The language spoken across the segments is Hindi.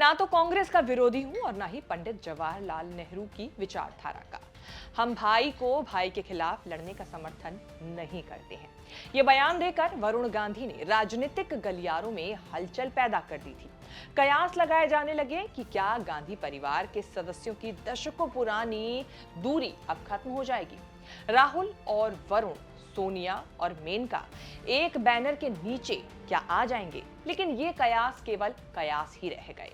ना तो कांग्रेस का विरोधी हूं और ना ही पंडित जवाहरलाल नेहरू की विचारधारा का। हम भाई को भाई के खिलाफ लड़ने का समर्थन नहीं करते हैं। ये बयान देकर वरुण गांधी ने राजनीतिक गलियारों में हलचल पैदा कर दी थी। कयास लगाए जाने लगे कि क्या गांधी परिवार के सदस्यों की दशकों पुरानी दूरी अब खत्म हो जाएगी। राहुल और वरुण, सोनिया और मेनका एक बैनर के नीचे क्या आ जाएंगे, लेकिन ये कयास केवल कयास ही रह गए।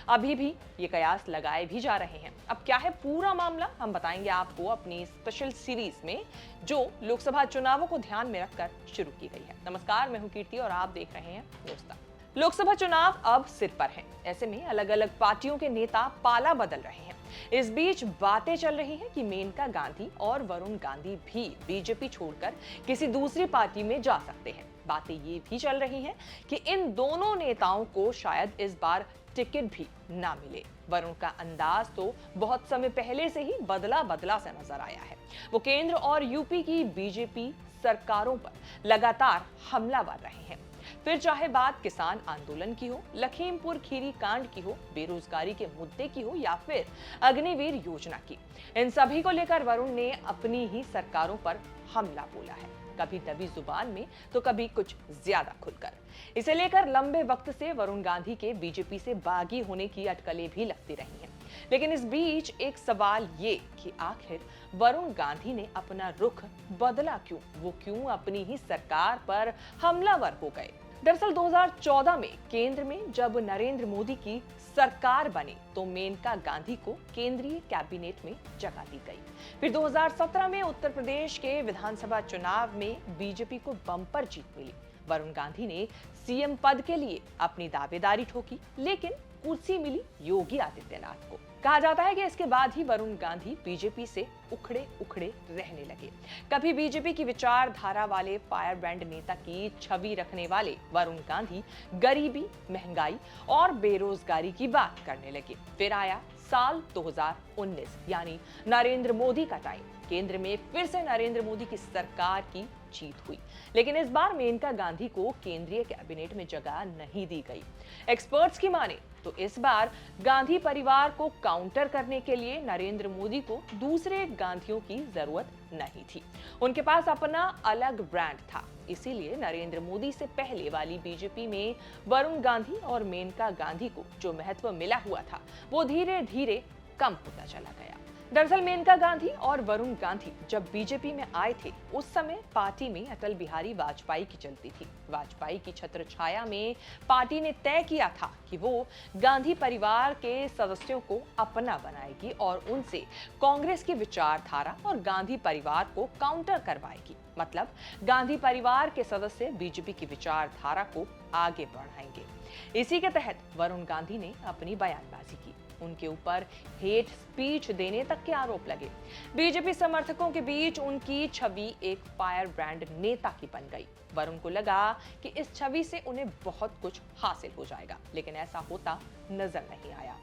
अभी भी ये कयास लगाए भी जा रहे हैं। अब क्या है पूरा मामला, हम बताएंगे आपको अपनी स्पेशल सीरीज में, जो लोकसभा चुनावों को ध्यान में रखकर शुरू की गई है। नमस्कार, मैं हूं कीर्ति और आप देख रहे हैं न्यूज़ तक। लोकसभा चुनाव अब सिर पर हैं। ऐसे में अलग अलग पार्टियों के नेता पाला बदल रहे हैं। इस बीच बातें चल रही हैं कि मेनका गांधी और वरुण गांधी भी बीजेपी छोड़कर किसी दूसरी पार्टी में जा सकते हैं। बातें ये भी चल रही हैं कि इन दोनों नेताओं को शायद इस बार टिकट भी ना मिले। वरुण का अंदाज तो बहुत समय पहले से ही बदला बदला सा नजर आया है। वो केंद्र और यूपी की बीजेपी सरकारों पर लगातार हमलावर रहे हैं। फिर चाहे बात किसान आंदोलन की हो, लखीमपुर खीरी कांड की हो, बेरोजगारी के मुद्दे की हो या फिर अग्निवीर योजना की, इन सभी को लेकर वरुण ने अपनी ही सरकारों पर हमला बोला है। कभी दबी जुबान में तो कभी कुछ ज्यादा खुलकर। इसे लेकर लंबे वक्त से वरुण गांधी के बीजेपी से बागी होने की अटकलें भी लगती रही हैं। लेकिन इस बीच एक सवाल ये कि आखिर वरुण गांधी ने अपना रुख बदला क्यों? वो क्यों अपनी ही सरकार पर हमलावर हो गए? दरअसल 2014 में केंद्र में जब नरेंद्र मोदी की सरकार बनी तो मेनका गांधी को केंद्रीय कैबिनेट में जगह दी गई। फिर 2017 में उत्तर प्रदेश के विधानसभा चुनाव में बीजेपी को बम्पर जीत मिली। वरुण गांधी ने सीएम पद के लिए अपनी दावेदारी ठोकी, लेकिन कुर्सी मिली योगी आदित्यनाथ को। कहा जाता है कि इसके बाद ही वरुण गांधी बीजेपी से उखड़े उखड़े रहने लगे। कभी बीजेपी की विचारधारा वाले फायरब्रांड नेता की छवि रखने वाले वरुण गांधी गरीबी, महंगाई और बेरोजगारी की बात करने लगे। फिर आया साल 2019 यानी नरेंद्र मोदी का टाइम। केंद्र में फिर से नरेंद्र मोदी की सरकार की जीत हुई, लेकिन इस बार मेनका गांधी को केंद्रीय कैबिनेट में जगह नहीं दी गई। एक्सपर्ट्स की माने तो इस बार गांधी परिवार को काउंटर करने के लिए नरेंद्र मोदी को दूसरे गांधियों की जरूरत नहीं थी। उनके पास अपना अलग ब्रांड था। इसीलिए नरेंद्र मोदी से पहले वाली बीजेपी में वरुण गांधी और मेनका गांधी को जो महत्व मिला हुआ था, वो धीरे धीरे कम होता चला गया। दरअसल मेनका गांधी और वरुण गांधी जब बीजेपी में आए थे, उस समय पार्टी में अटल बिहारी वाजपेयी की चलती थी। वाजपेयी की छत्र छाया में पार्टी ने तय किया था कि वो गांधी परिवार के सदस्यों को अपना बनाएगी और उनसे कांग्रेस की विचारधारा और गांधी परिवार को काउंटर करवाएगी। मतलब गांधी परिवार के सदस्य बीजेपी की विचारधारा को आगे बढ़ाएंगे। इसी के तहत वरुण गांधी ने अपनी बयानबाजी की। उनके ऊपर हेट स्पीच देने तक के आरोप लगे। बीजेपी समर्थकों के बीच उनकी छवि एक फायर ब्रांड नेता की बन गई। वरुण को लगा कि इस छवि से उन्हें बहुत कुछ हासिल हो जाएगा, लेकिन ऐसा होता नजर नहीं आया।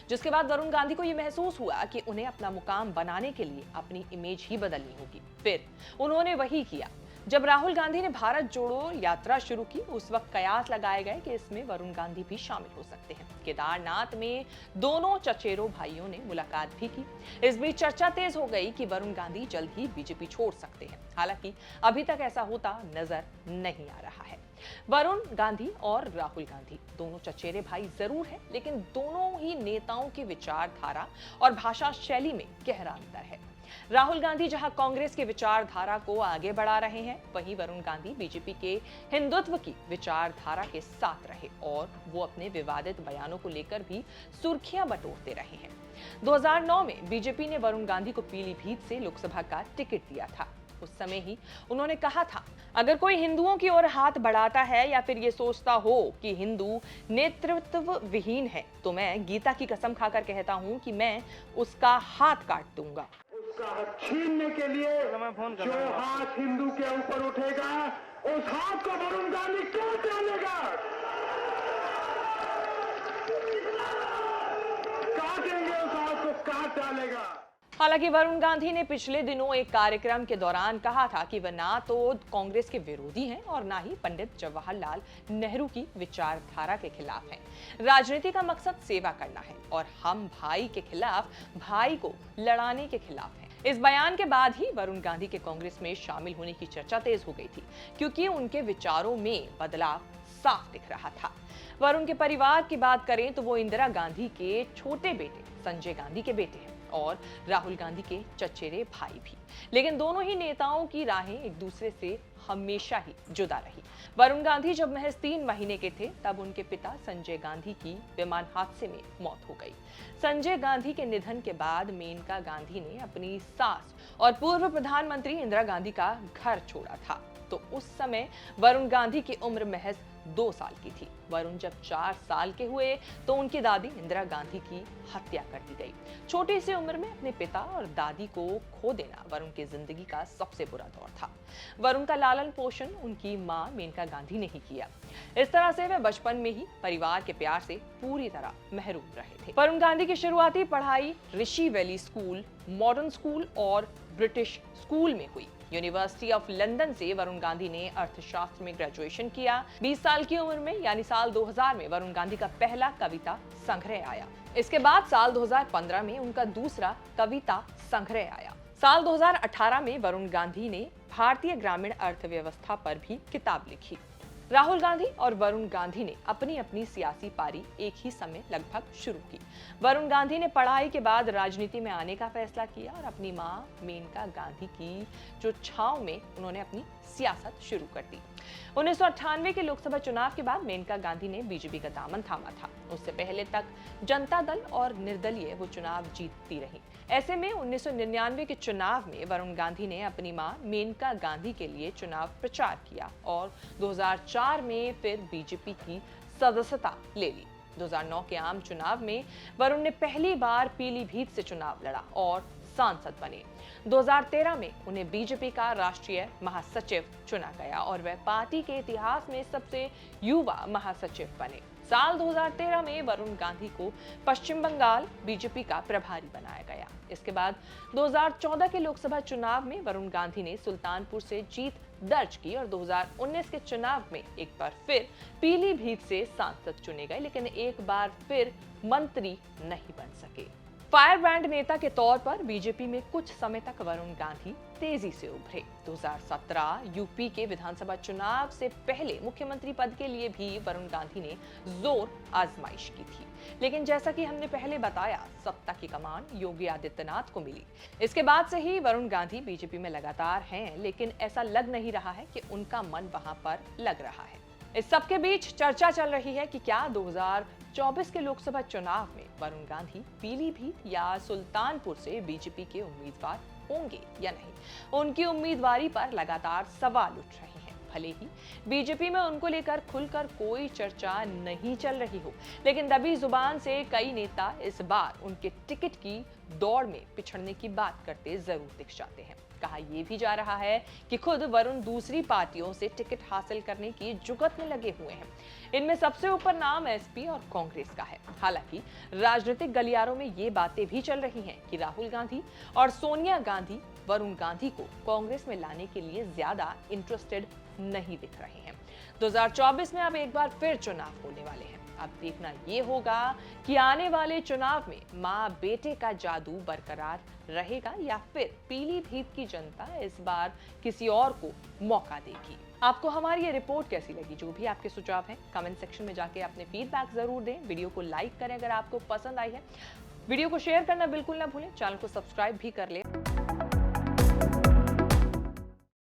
जिसके बाद वरुण गांधी को यह महसूस हुआ कि उन्हें अपना मुकाम बनाने के लिए अपनी इमेज ही बदलनी होगी। फिर उन्होंने वही किया। जब राहुल गांधी ने भारत जोड़ो यात्रा शुरू की, उस वक्त कयास लगाए गए कि इसमें वरुण गांधी भी शामिल हो सकते हैं। केदारनाथ में दोनों चचेरों भाइयों ने मुलाकात भी की। इस बीच चर्चा तेज हो गई कि वरुण गांधी जल्द ही बीजेपी छोड़ सकते हैं। हालांकि अभी तक ऐसा होता नजर नहीं आ रहा है। वरुण गांधी और राहुल गांधी दोनों चचेरे भाई जरूर हैं, लेकिन दोनों ही नेताओं की विचारधारा और भाषा शैली में गहरा अंतर है। राहुल गांधी जहां कांग्रेस की विचारधारा को आगे बढ़ा रहे हैं, वहीं वरुण गांधी बीजेपी के हिंदुत्व की विचारधारा के साथ रहे और वो अपने विवादित बयानों को लेकर भी सुर्खियां बटोरते रहे हैं। 2009 में बीजेपी ने वरुण गांधी को पीलीभीत से लोकसभा का टिकट दिया था। उस समय ही उन्होंने कहा था, अगर कोई हिंदुओं की ओर हाथ बढ़ाता है या फिर ये सोचता हो कि हिंदू नेतृत्व विहीन है, तो मैं गीता की कसम खाकर कहता हूं कि मैं उसका हाथ काट दूंगा। उसका हक छीनने के लिए जो हाथ हिंदू के ऊपर उठेगा, उस हाथ को वरुण गांधी काट डालेगा। काटेंगे, उस हाथ को काट डालेगा। हालांकि वरुण गांधी ने पिछले दिनों एक कार्यक्रम के दौरान कहा था कि वह ना तो कांग्रेस के विरोधी हैं और ना ही पंडित जवाहरलाल नेहरू की विचारधारा के खिलाफ हैं। राजनीति का मकसद सेवा करना है और हम भाई के खिलाफ भाई को लड़ाने के खिलाफ हैं। इस बयान के बाद ही वरुण गांधी के कांग्रेस में शामिल होने की चर्चा तेज हो गई थी, क्योंकि उनके विचारों में बदलाव साफ दिख रहा था। वरुण के परिवार की बात करें तो वो इंदिरा गांधी के छोटे बेटे संजय गांधी के बेटे हैं और राहुल गांधी के चचेरे भाई भी। लेकिन दोनों ही नेताओं की राहें एक दूसरे से हमेशा ही जुदा रही। वरुण गांधी जब महज 3 महीने के थे तब उनके पिता संजय गांधी की विमान हादसे में मौत हो गई। संजय गांधी के निधन के बाद मेनका गांधी ने अपनी सास और पूर्व प्रधानमंत्री इंदिरा गांधी का घर छोड़ा था। तो उस समय वरुण गांधी की उम्र महज 2 साल की थी। वरुण जब 4 साल के हुए तो उनकी दादी इंदिरा गांधी की हत्या कर दी गई। छोटी सी उम्र में अपने पिता और दादी को खो देना वरुण की जिंदगी का सबसे बुरा दौर था। वरुण का लालन पोषण उनकी मां मेनका गांधी ने ही किया। इस तरह से वे बचपन में ही परिवार के प्यार से पूरी तरह महरूम रहे थे। वरुण गांधी की शुरुआती पढ़ाई ऋषि वैली स्कूल, मॉडर्न स्कूल और ब्रिटिश स्कूल में हुई। यूनिवर्सिटी ऑफ लंदन से वरुण गांधी ने अर्थशास्त्र में ग्रेजुएशन किया। 20 साल की उम्र में यानी साल 2000 में वरुण गांधी का पहला कविता संग्रह आया। इसके बाद साल 2015 में उनका दूसरा कविता संग्रह आया। साल 2018 में वरुण गांधी ने भारतीय ग्रामीण अर्थव्यवस्था पर भी किताब लिखी। राहुल गांधी और वरुण गांधी ने अपनी अपनी सियासी पारी एक ही समय लगभग शुरू की। वरुण गांधी ने पढ़ाई के बाद राजनीति में आने का फैसला किया और अपनी मां मेनका गांधी की जो छांव में उन्होंने अपनी सियासत शुरू कर दी। 1998 के लोकसभा चुनाव के बाद मेनका गांधी ने बीजेपी का दामन थामा था। उससे पहले तक जनता दल और निर्दलीय वो चुनाव जीतती रही। ऐसे में 1999 के चुनाव में वरुण गांधी ने अपनी मां मेनका गांधी के लिए चुनाव प्रचार किया और 2004 में फिर बीजेपी की सदस्यता ले ली। 2009 के आम चुनाव में वरुण ने पहली बार पीलीभीत से चुनाव लड़ा और सांसद बने। 2013 में उन्हें बीजेपी का राष्ट्रीय महासचिव चुना गया और वह पार्टी के इतिहास में सबसे युवा महासचिव बने। साल 2013 में वरुण गांधी को पश्चिम बंगाल बीजेपी का प्रभारी बनाया गया। इसके बाद 2014 के लोकसभा चुनाव में वरुण गांधी ने सुल्तानपुर से जीत दर्ज की और 2019 के चुनाव में एक बार फिर पीलीभीत से सांसद चुने गए, लेकिन एक बार फिर मंत्री नहीं बन सके। फायर ब्रांड नेता के तौर पर बीजेपी में कुछ समय तक वरुण गांधी तेजी से उभरे। 2017 यूपी के विधानसभा चुनाव से पहले मुख्यमंत्री पद के लिए भी वरुण गांधी ने जोर आजमाइश की थी, लेकिन जैसा कि हमने पहले बताया, सत्ता की कमान योगी आदित्यनाथ को मिली। इसके बाद से ही वरुण गांधी बीजेपी में लगातार हैं, लेकिन ऐसा लग नहीं रहा है कि उनका मन वहां पर लग रहा है। इस सबके बीच चर्चा चल रही है कि क्या 2024 के लोकसभा चुनाव में वरुण गांधी पीलीभीत या सुल्तानपुर से बीजेपी के उम्मीदवार होंगे या नहीं। उनकी उम्मीदवारी पर लगातार सवाल उठ रहे हैं। भले ही बीजेपी में उनको लेकर खुलकर कोई चर्चा नहीं चल रही हो, लेकिन दबी जुबान से कई नेता इस बार उनके टिकट की दौड़ में पिछड़ने की बात करते जरूर दिख जाते हैं। कहा यह भी जा रहा है कि खुद वरुण दूसरी पार्टियों से टिकट हासिल करने की जुगत में लगे हुए हैं। इनमें सबसे ऊपर नाम एसपी और कांग्रेस का है। हालांकि राजनीतिक गलियारों में ये बातें भी चल रही हैं कि राहुल गांधी और सोनिया गांधी वरुण गांधी को कांग्रेस में लाने के लिए ज्यादा इंटरेस्टेड नहीं दिख रहे हैं। 2024 में अब एक बार फिर चुनाव होने वाले हैं। अब देखना ये होगा कि आने वाले चुनाव में मां बेटे का जादू बरकरार रहेगा या फिर पीलीभीत की जनता इस बार किसी और को मौका देगी। आपको हमारी ये रिपोर्ट कैसी लगी? जो भी आपके सुझाव हैं कमेंट सेक्शन में जाके अपने फीडबैक जरूर दें। वीडियो को लाइक करें अगर आपको पसंद आई है। वीडियो को शेयर करना बिल्कुल ना भूलें। चैनल को सब्सक्राइब भी कर लें।